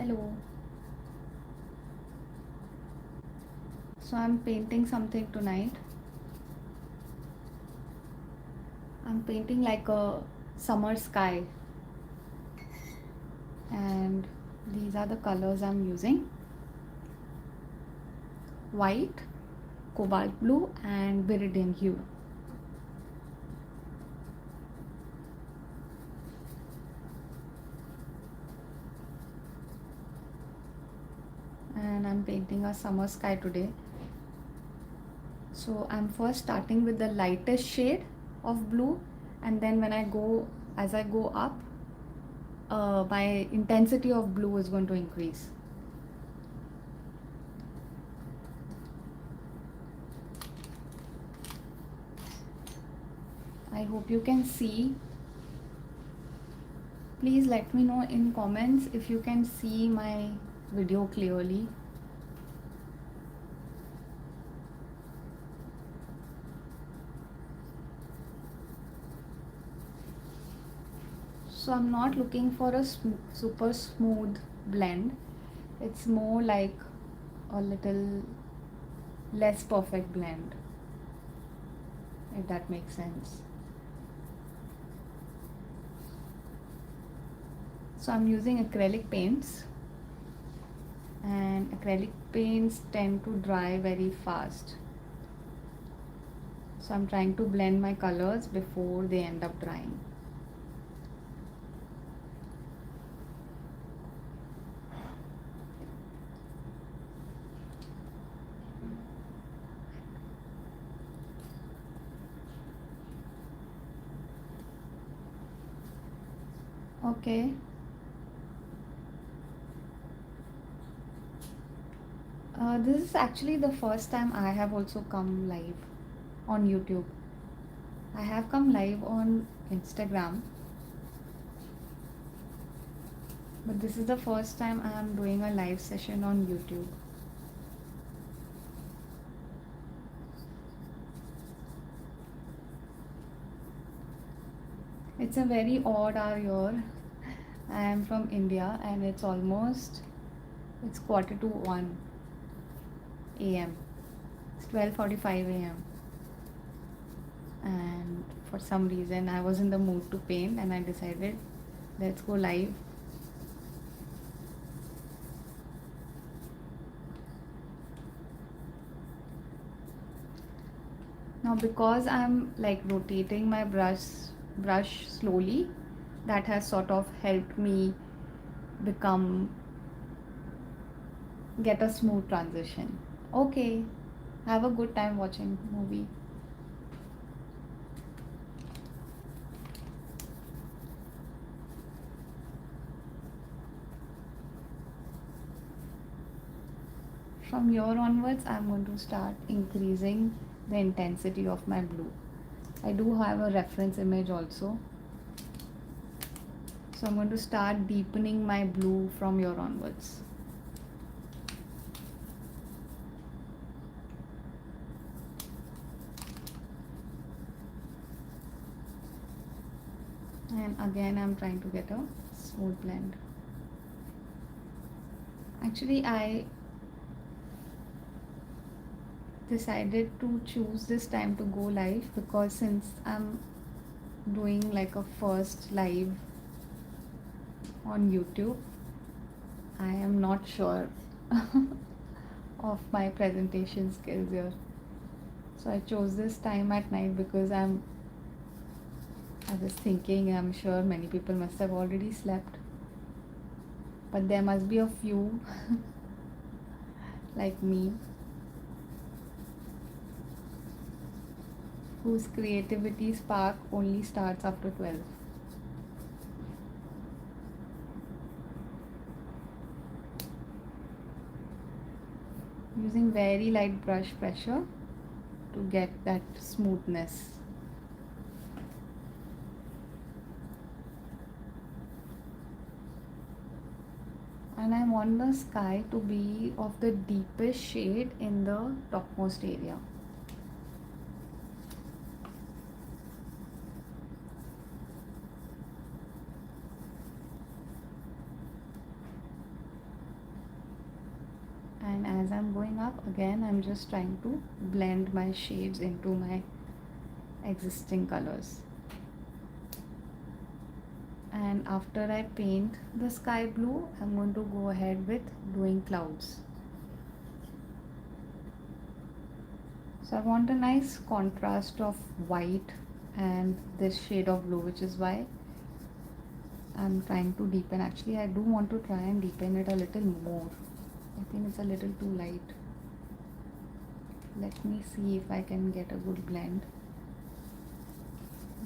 Hello. So I'm painting something tonight. I'm painting like a summer sky, and these are the colors I'm using: white, cobalt blue, and viridian hue. And I'm painting a summer sky today. So I'm first starting with the lightest shade of blue, and then as I go up, my intensity of blue is going to increase. I hope you can see. Please let me know in comments if you can see my video clearly. So I'm not looking for a super smooth blend. It's more like a little less perfect blend, if that makes sense. So I'm using acrylic paints, and acrylic paints tend to dry very fast. So I'm trying to blend my colors before they end up drying. Okay. This is actually the first time I have also come live on YouTube. I have come live on Instagram, but this is the first time I am doing a live session on YouTube. It's a very odd hour here. I am from India and it's quarter to 1 a.m. It's 12:45 a.m. And for some reason I was in the mood to paint and I decided let's go live. Now because I'm like rotating my brush slowly, that has sort of helped me become get a smooth transition. Okay, have a good time watching movie. From here onwards, I'm going to start increasing the intensity of my blue. I do have a reference image also. So I'm going to start deepening my blue from here onwards. And again, I'm trying to get a smooth blend. Actually, I decided to choose this time to go live because since I'm doing like a first live on YouTube, I am not sure of my presentation skills here. So I chose this time at night because I was thinking I'm sure many people must have already slept. But there must be a few like me whose creativity spark only starts after 12. Using very light brush pressure to get that smoothness. And I want the sky to be of the deepest shade in the topmost area. and as I'm going up again, I'm just trying to blend my shades into my existing colors. And after I paint the sky blue, I'm going to go ahead with doing clouds. So I want a nice contrast of white and this shade of blue, which is why I'm trying to deepen. Actually, I do want to try and deepen it a little more. I think it's a little too light. Let me see if I can get a good blend.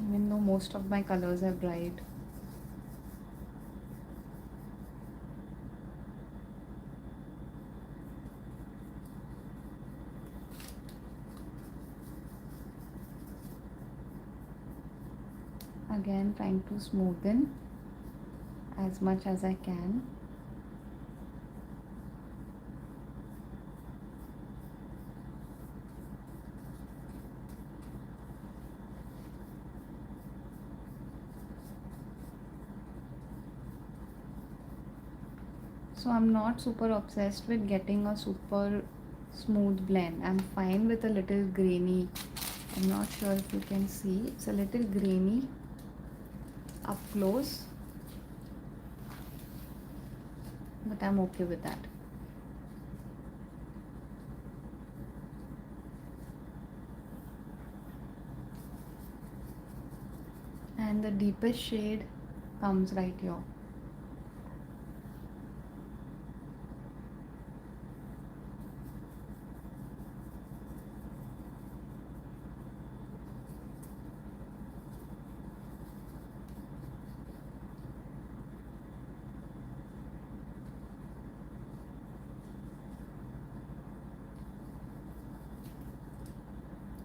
Even though most of my colors have dried. Again, trying to smoothen as much as I can. So I'm not super obsessed with getting a super smooth blend. I'm fine with a little grainy. I'm not sure if you can see. It's a little grainy up close, but I'm okay with that. And the deepest shade comes right here.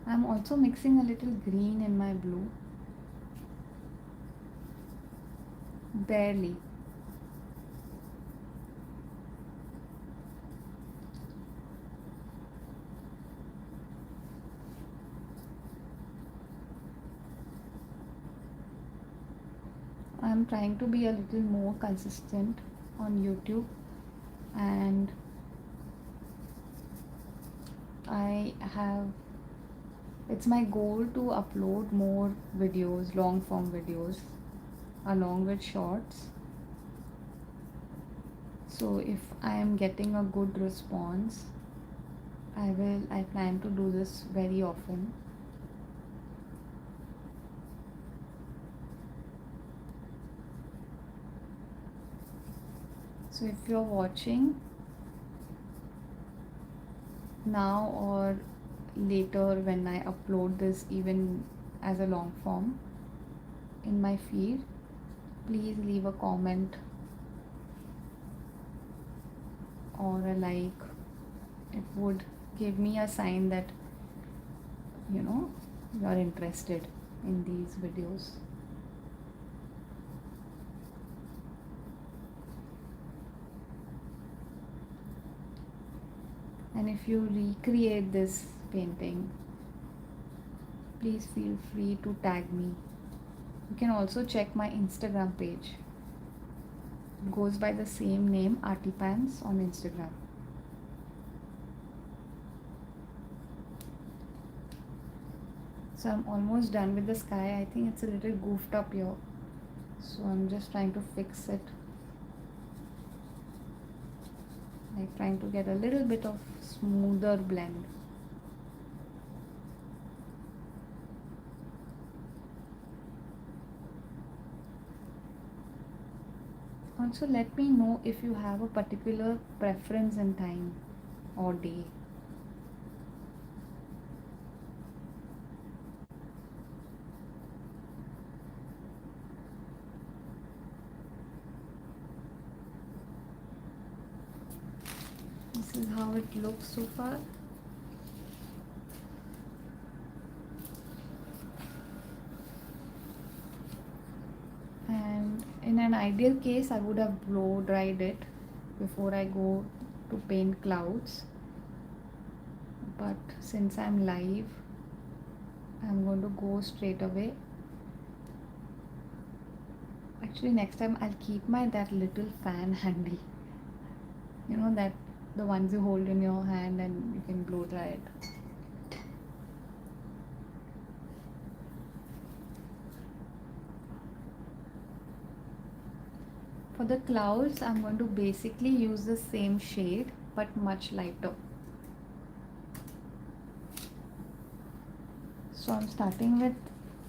I'm also mixing a little green in my blue. Barely. I'm trying to be a little more consistent on YouTube, and it's my goal to upload more videos, long form videos, along with shorts. So if I am getting a good response, I plan to do this very often. So if you're watching now or later when I upload this, even as a long form in my feed, please leave a comment or a like. It would give me a sign that you're interested in these videos. And if you recreate this painting, please feel free to tag me. You can also check my Instagram page. It goes by the same name, Artipans, on Instagram. So I'm almost done with the sky. I think it's a little goofed up here. So I'm just trying to fix it. Like trying to get a little bit of smoother blend. Also, let me know if you have a particular preference in time or day. This is how it looks so far. And in an ideal case, I would have blow dried it before I go to paint clouds. But since I'm live, I'm going to go straight away. Actually, next time I'll keep that little fan handy. That the ones you hold in your hand and you can blow dry it. For the clouds, I'm going to basically use the same shade but much lighter. So I'm starting with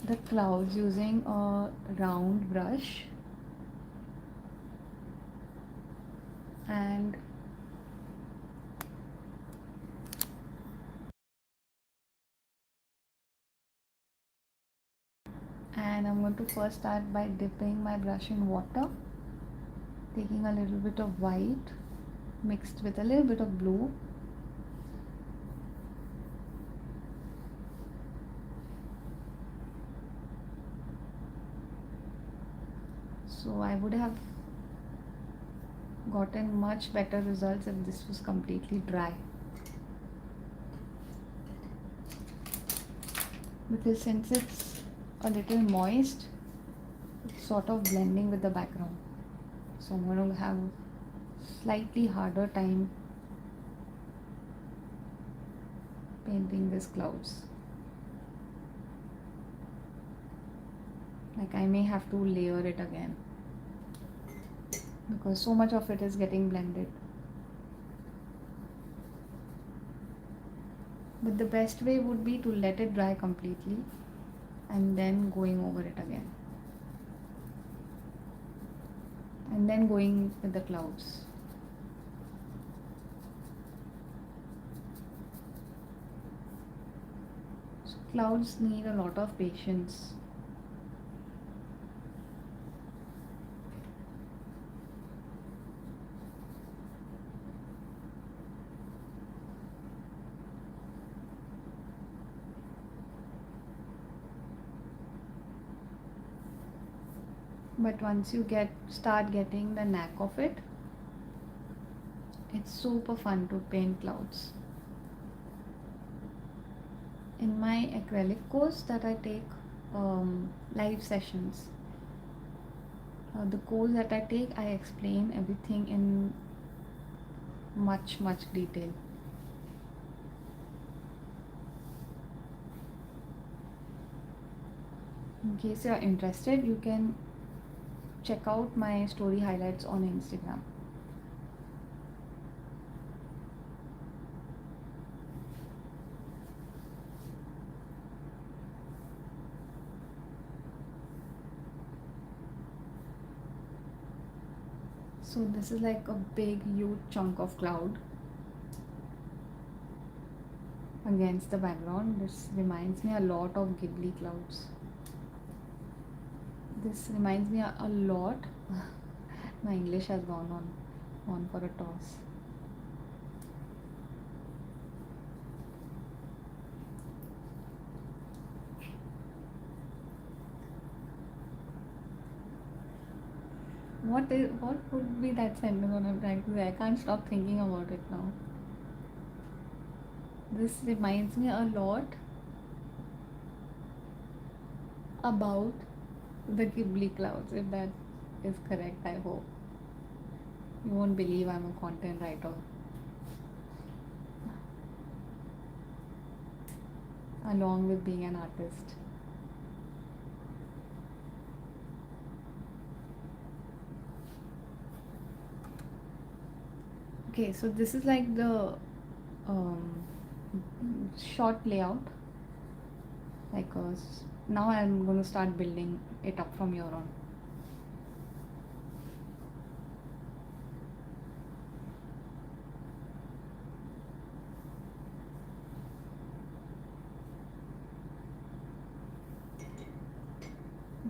the clouds using a round brush, and I'm going to first start by dipping my brush in water, taking a little bit of white mixed with a little bit of blue. So I would have gotten much better results if this was completely dry, because since it's a little moist, it's sort of blending with the background. So I'm going to have slightly harder time painting these clouds. Like I may have to layer it again because so much of it is getting blended. But the best way would be to let it dry completely and then going over it again. And then going with the clouds. So clouds need a lot of patience. But once you start getting the knack of it, it's super fun to paint clouds. In my acrylic course that I take, live sessions, the course that I take, I explain everything in much detail. In case you are interested, you can check out my story highlights on Instagram. So this is like a big huge chunk of cloud against the background. This reminds me a lot of Ghibli clouds. This reminds me a lot. My English has gone on for a toss. What would be that sentence when I'm trying to say? I can't stop thinking about it now. This reminds me a lot about the Ghibli clouds, if that is correct, I hope. You won't believe I'm a content writer. Along with being an artist. Okay, so this is like the short layout. Like now I'm going to start building it up from here on.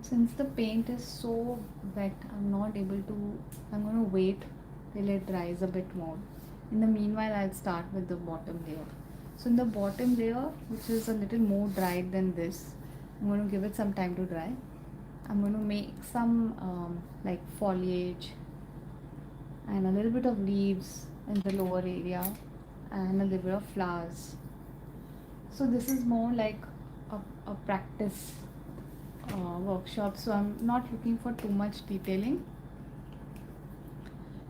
Since the paint is so wet, I'm going to wait till it dries a bit more. In the meanwhile, I'll start with the bottom layer. So in the bottom layer, which is a little more dried than this, I'm going to give it some time to dry. I'm going to make some like foliage and a little bit of leaves in the lower area and a little bit of flowers. So this is more like a practice workshop, so I'm not looking for too much detailing.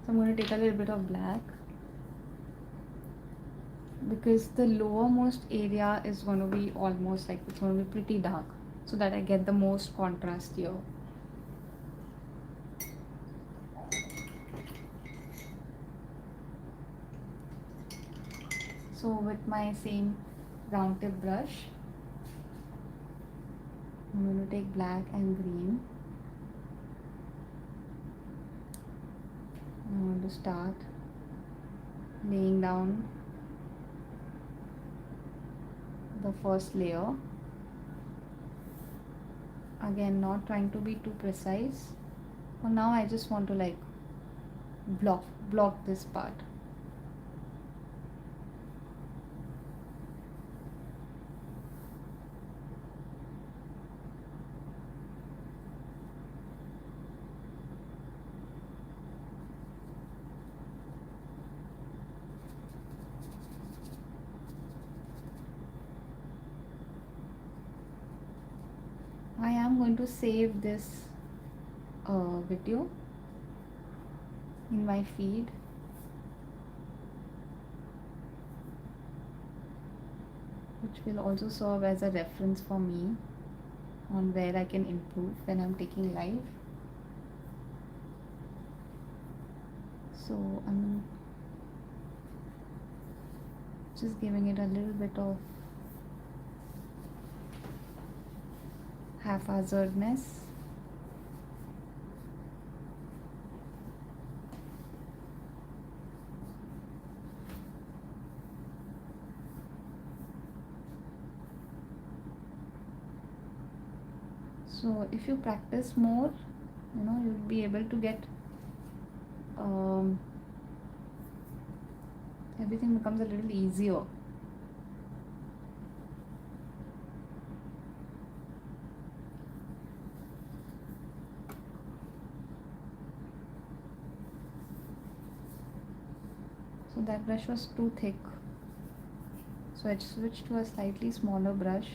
So I'm going to take a little bit of black because the lowermost area is going to be almost like it's going to be pretty dark, so that I get the most contrast here. So with my same round tip brush, I'm going to take black and green. I'm going to start laying down the first layer. Again, not trying to be too precise. For now, I just want to like block this part. I am going to save this video in my feed, which will also serve as a reference for me on where I can improve when I'm taking live. So I'm just giving it a little bit of haphazardness. So if you practice more, you'll be able to get everything becomes a little easier. So that brush was too thick, so I switched to a slightly smaller brush.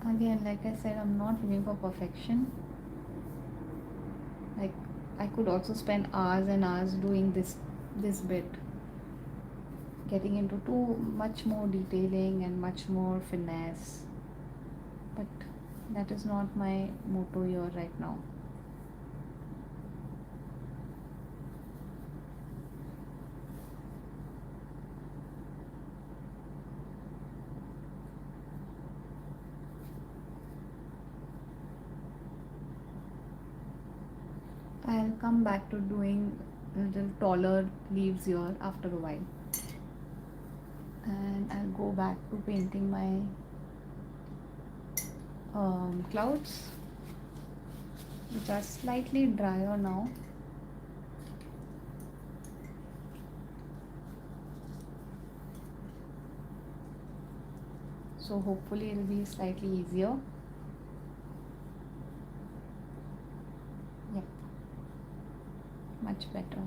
Again, like I said, I'm not looking for perfection. Like, I could also spend hours and hours doing this bit, getting into too much more detailing and much more finesse, but that is not my motto here right now. I'll come back to doing a little taller leaves here after a while, and I'll go back to painting my clouds, which are slightly drier now. So hopefully it'll be slightly easier. Yep, much better.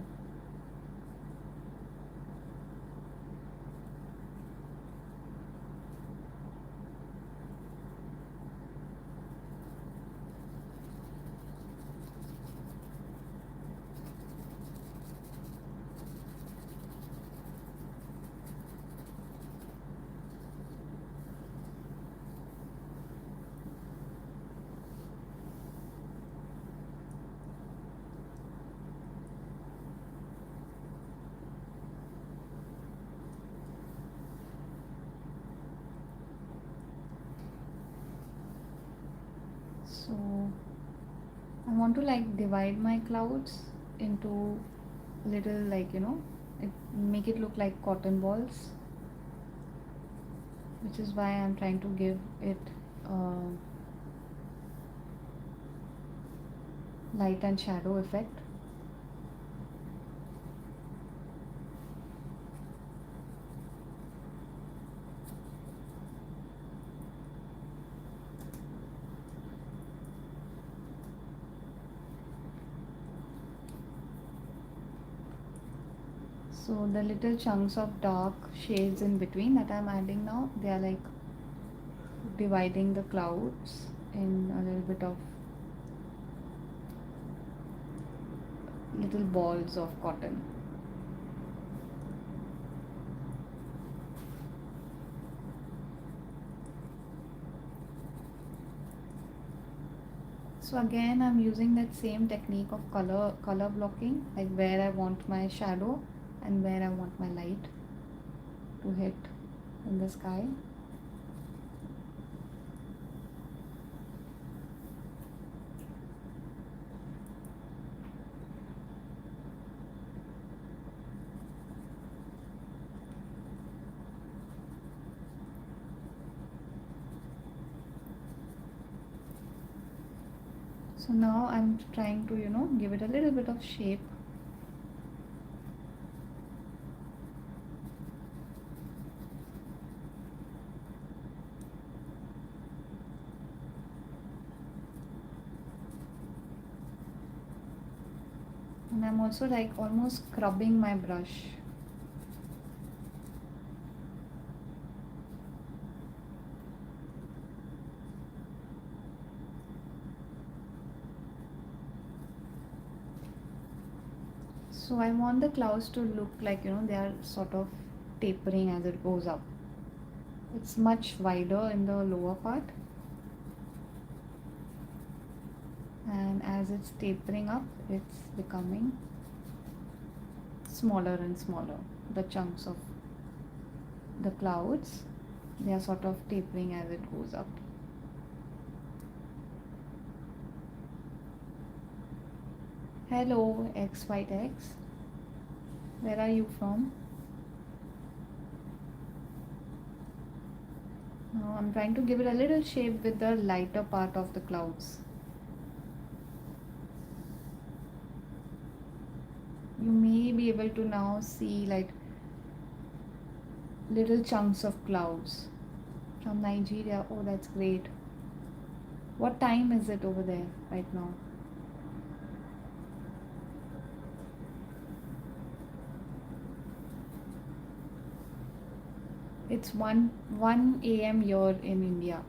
So I want to like divide my clouds into little, like, make it look like cotton balls, which is why I'm trying to give it light and shadow effect. So the little chunks of dark shades in between that I'm adding now, they are like dividing the clouds in a little bit of little balls of cotton. So again I'm using that same technique of color blocking, like where I want my shadow and where I want my light to hit in the sky. So now I'm trying to, give it a little bit of shape. And I'm also like almost scrubbing my brush. So I want the clouds to look like, they are sort of tapering as it goes up. It's much wider in the lower part. And as it's tapering up, it's becoming smaller and smaller. The chunks of the clouds, they are sort of tapering as it goes up. Hello, X White X. Where are you from? Now I'm trying to give it a little shape with the lighter part of the clouds. You may be able to now see like little chunks of clouds from Nigeria. Oh, that's great. What time is it over there right now? It's 1 a.m. here in India.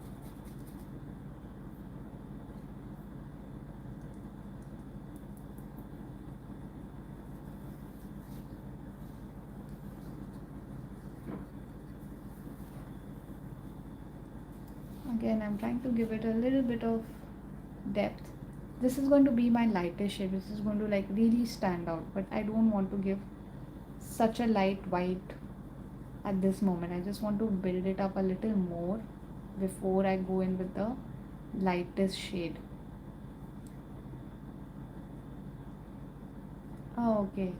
Again, I'm trying to give it a little bit of depth. This is going to be my lighter shade. This is going to like really stand out, but I don't want to give such a light white at this moment. I just want to build it up a little more before I go in with the lightest shade. Oh, okay.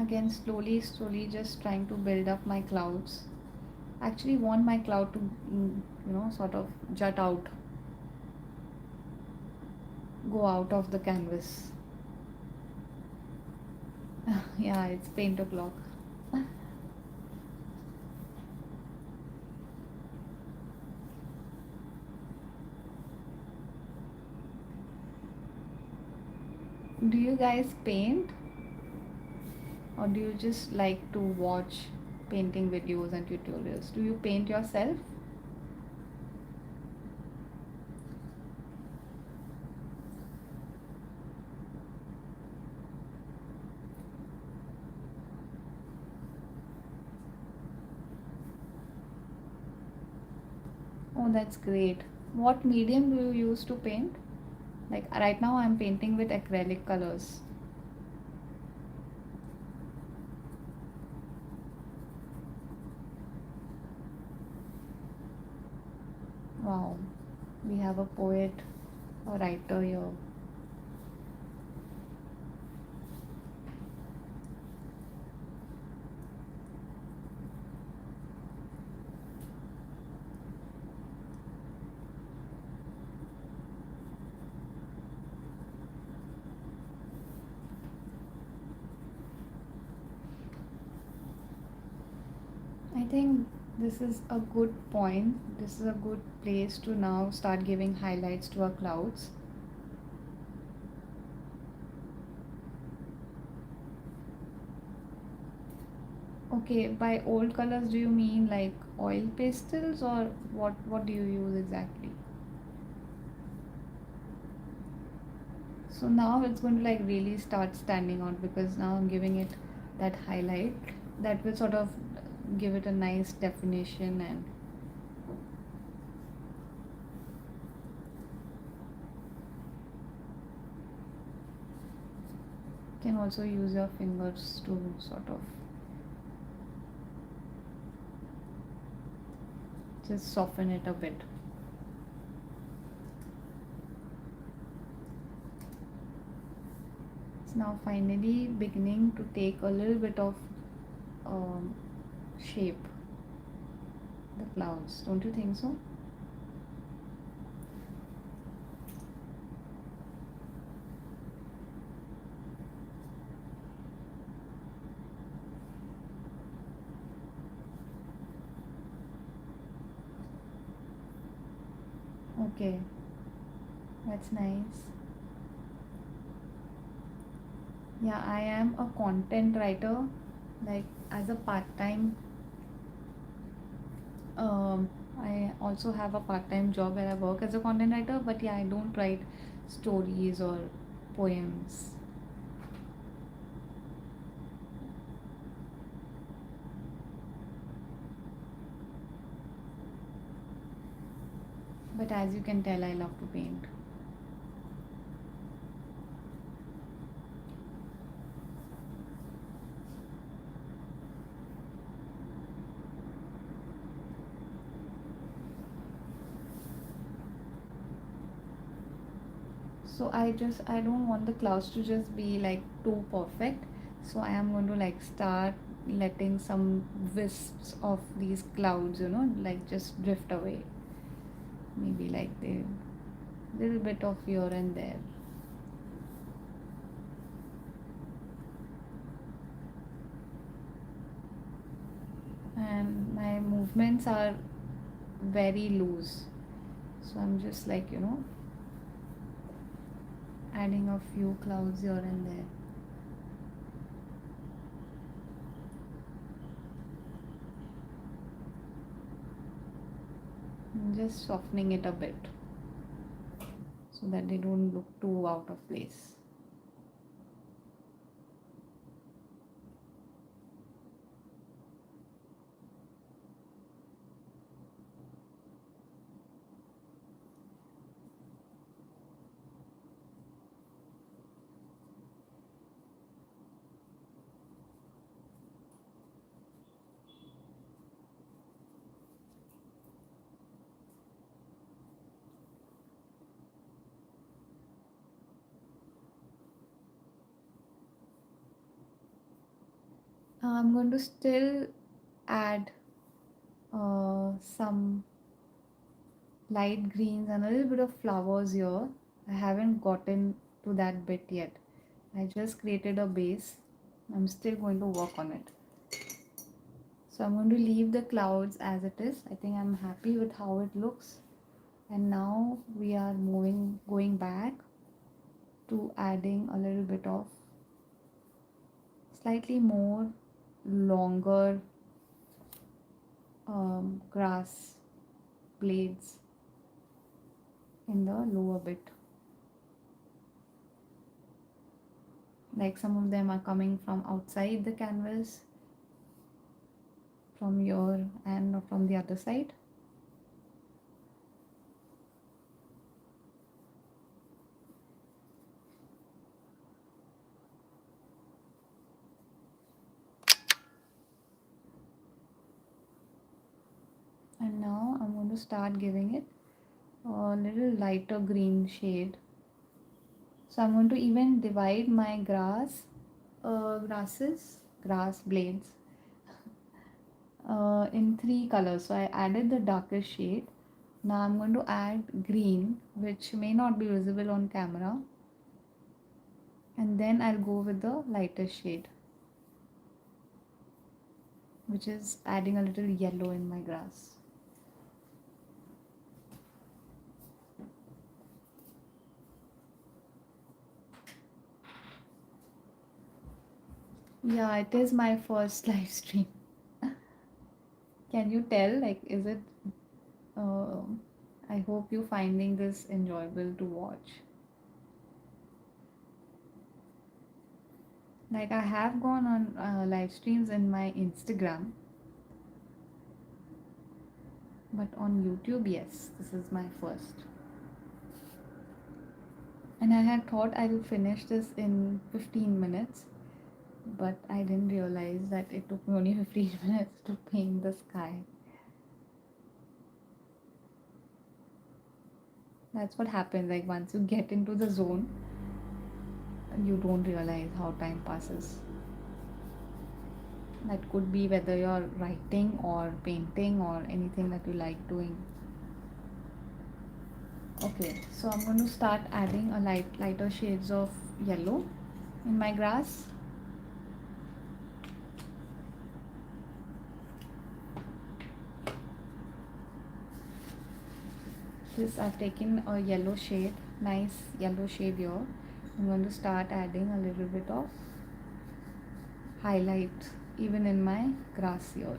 Again, slowly just trying to build up my clouds. I actually want my cloud to, sort of jut out, go out of the canvas. Yeah, it's paint o'clock. Do you guys paint, or do you just like to watch painting videos and tutorials? Do you paint yourself? Oh, that's great. What medium do you use to paint? Like right now, I'm painting with acrylic colors. Wow, we have a poet, a writer here. think this is a good point. This is a good place to now start giving highlights to our clouds. Okay, by old colors do you mean like oil pastels, or what do you use exactly? So now it's going to like really start standing out because now I'm giving it that highlight that will sort of give it a nice definition. And you can also use your fingers to sort of just soften it a bit. It's now finally beginning to take a little bit of um, shape, the clouds. Don't you think so? Okay, that's nice. Yeah, I am a content writer, like as a part-time. I also have a part-time job where I work as a content writer, but yeah, I don't write stories or poems. But as you can tell, I love to paint. So I don't want the clouds to just be like too perfect. So I am going to like start letting some wisps of these clouds, like just drift away. Maybe like the little bit of here and there. And my movements are very loose. So I'm just like, adding a few clouds here and there. And just softening it a bit so that they don't look too out of place. I'm going to still add some light greens and a little bit of flowers here. I haven't gotten to that bit yet. I just created a base. I'm still going to work on it. So I'm going to leave the clouds as it is. I think I'm happy with how it looks. And now we are going back to adding a little bit of slightly more longer grass blades in the lower bit. Like some of them are coming from outside the canvas, from here and from the other side. And now I'm going to start giving it a little lighter green shade. So I'm going to even divide my grass blades in three colors. So I added the darkest shade. Now I'm going to add green, which may not be visible on camera. And then I'll go with the lightest shade. which is adding a little yellow in my grass. Yeah, it is my first live stream. Can you tell? Like, is it? Uh, I hope you're finding this enjoyable to watch. Like, I have gone on live streams in my Instagram, but on YouTube, yes, this is my first. And I had thought I'll finish this in 15 minutes, but I didn't realize that it took me only 15 minutes to paint the sky. That's what happens, like once you get into the zone, you don't realize how time passes. That could be whether you're writing or painting or anything that you like doing. Okay, so I'm going to start adding a lighter shades of yellow in my grass. This I've taken a yellow shade, nice yellow shade here. I'm going to start adding a little bit of highlight even in my grass here.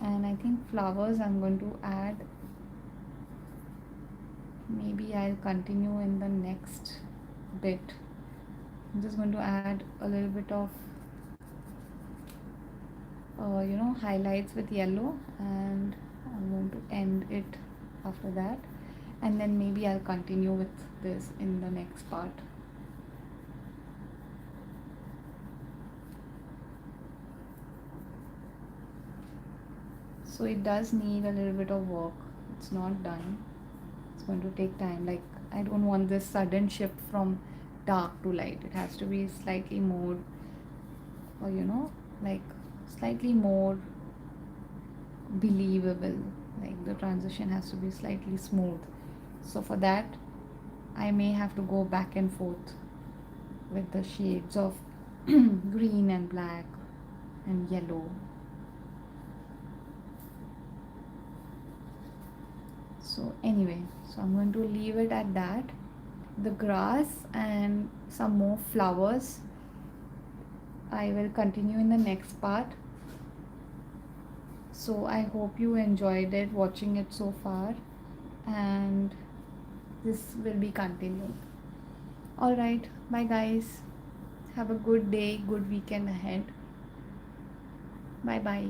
And I think flowers I'm going to add, maybe I'll continue in the next bit. I'm just going to add a little bit of highlights with yellow, and I'm going to end it after that, and then maybe I'll continue with this in the next part. So it does need a little bit of work. It's not done. It's going to take time. Like, I don't want this sudden shift from dark to light. It has to be slightly more, or like slightly more believable. Like, the transition has to be slightly smooth. So for that, I may have to go back and forth with the shades of green and black and yellow. So anyway, so I'm going to leave it at that. The grass and some more flowers I will continue in the next part. So I hope you enjoyed it, watching it so far, and this will be continued. Alright, bye guys. Have a good day, good weekend ahead. Bye bye.